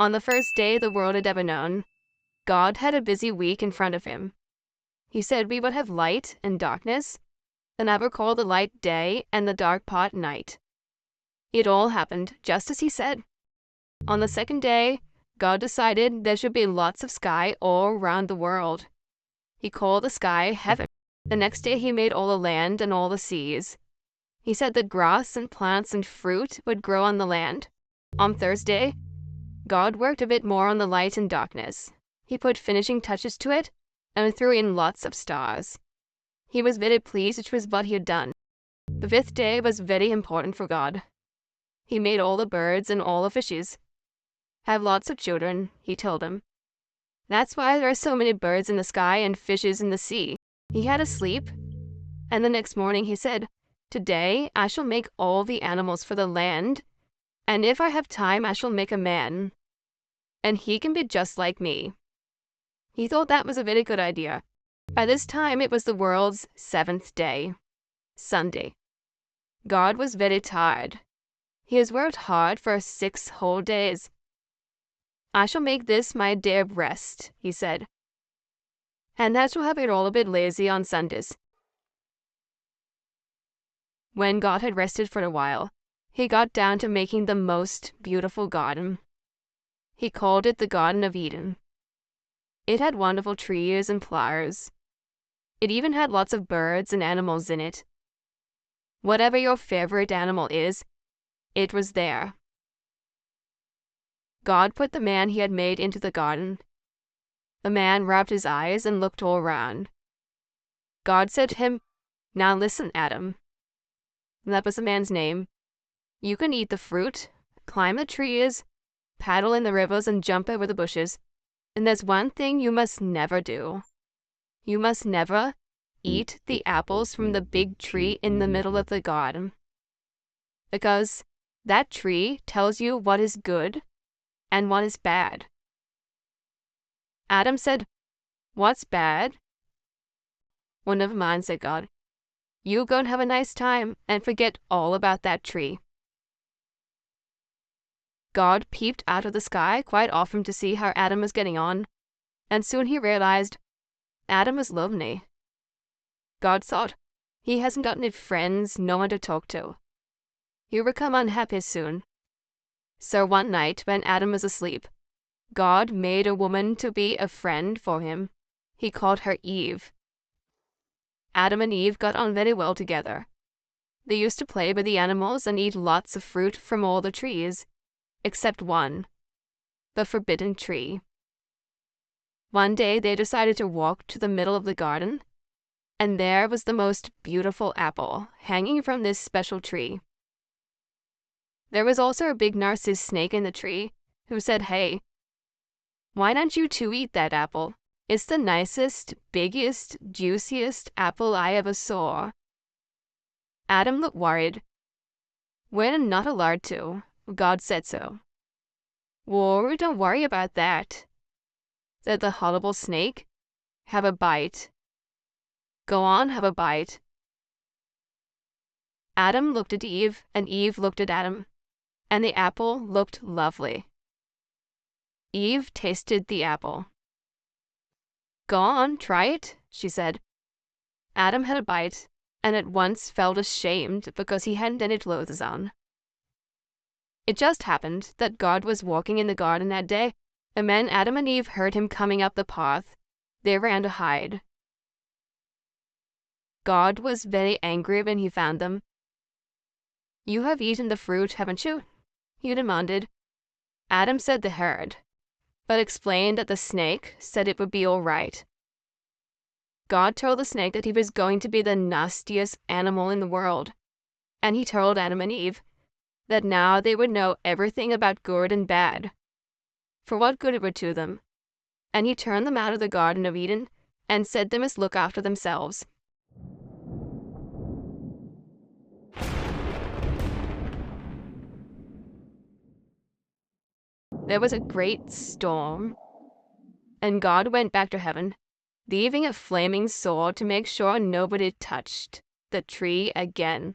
On the first day the world had ever known, God had a busy week in front of him. He said we would have light and darkness, and I would call the light day and the dark part night. It all happened just as he said. On the second day, God decided there should be lots of sky all around the world. He called the sky heaven. The next day he made all the land and all the seas. He said that grass and plants and fruit would grow on the land. On Thursday, God worked a bit more on the light and darkness. He put finishing touches to it and threw in lots of stars. He was very pleased with what he had done. The fifth day was very important for God. He made all the birds and all the fishes. Have lots of children, he told them. That's why there are so many birds in the sky and fishes in the sea. He had a sleep, and the next morning he said, "Today I shall make all the animals for the land, and if I have time I shall make a man, and he can be just like me." He thought that was a very good idea. By this time it was the world's seventh day, Sunday. God was very tired. He has worked hard for 6 whole days. "I shall make this my day of rest," he said, "and I shall have it all a bit lazy on Sundays." When God had rested for a while, he got down to making the most beautiful garden. He called it the Garden of Eden. It had wonderful trees and flowers. It even had lots of birds and animals in it. Whatever your favorite animal is, it was there. God put the man he had made into the garden. The man rubbed his eyes and looked all around. God said to him, "Now listen, Adam." That was the man's name. "You can eat the fruit, climb the trees, paddle in the rivers, and jump over the bushes. And there's one thing you must never do. You must never eat the apples from the big tree in the middle of the garden. Because that tree tells you what is good and what is bad." Adam said, "What's bad?" "Well, never mind," said God. "You go and have a nice time and forget all about that tree." God peeped out of the sky quite often to see how Adam was getting on, and soon he realized Adam was lonely. God thought, he hasn't got any friends, no one to talk to. He'll become unhappy soon. So one night when Adam was asleep, God made a woman to be a friend for him. He called her Eve. Adam and Eve got on very well together. They used to play with the animals and eat lots of fruit from all the trees, except one, the forbidden tree. One day they decided to walk to the middle of the garden, and there was the most beautiful apple hanging from this special tree. There was also a big narcissus snake in the tree, who said, "Hey, why don't you two eat that apple? It's the nicest, biggest, juiciest apple I ever saw." Adam looked worried. "We're not allowed to. God said so." "Well, don't worry about that," said the horrible snake. "Have a bite. Go on, have a bite." Adam looked at Eve, and Eve looked at Adam, and the apple looked lovely. Eve tasted the apple. "Go on, try it," she said. Adam had a bite, and at once felt ashamed because he hadn't any clothes on. It just happened that God was walking in the garden that day, and when Adam and Eve heard him coming up the path, they ran to hide. God was very angry when he found them. "You have eaten the fruit, haven't you?" he demanded. Adam said they had, but explained that the snake said it would be all right. God told the snake that he was going to be the nastiest animal in the world, and he told Adam and Eve that now they would know everything about good and bad, for what good it were to them, and he turned them out of the Garden of Eden and said they must look after themselves. There was a great storm, and God went back to heaven, leaving a flaming sword to make sure nobody touched the tree again.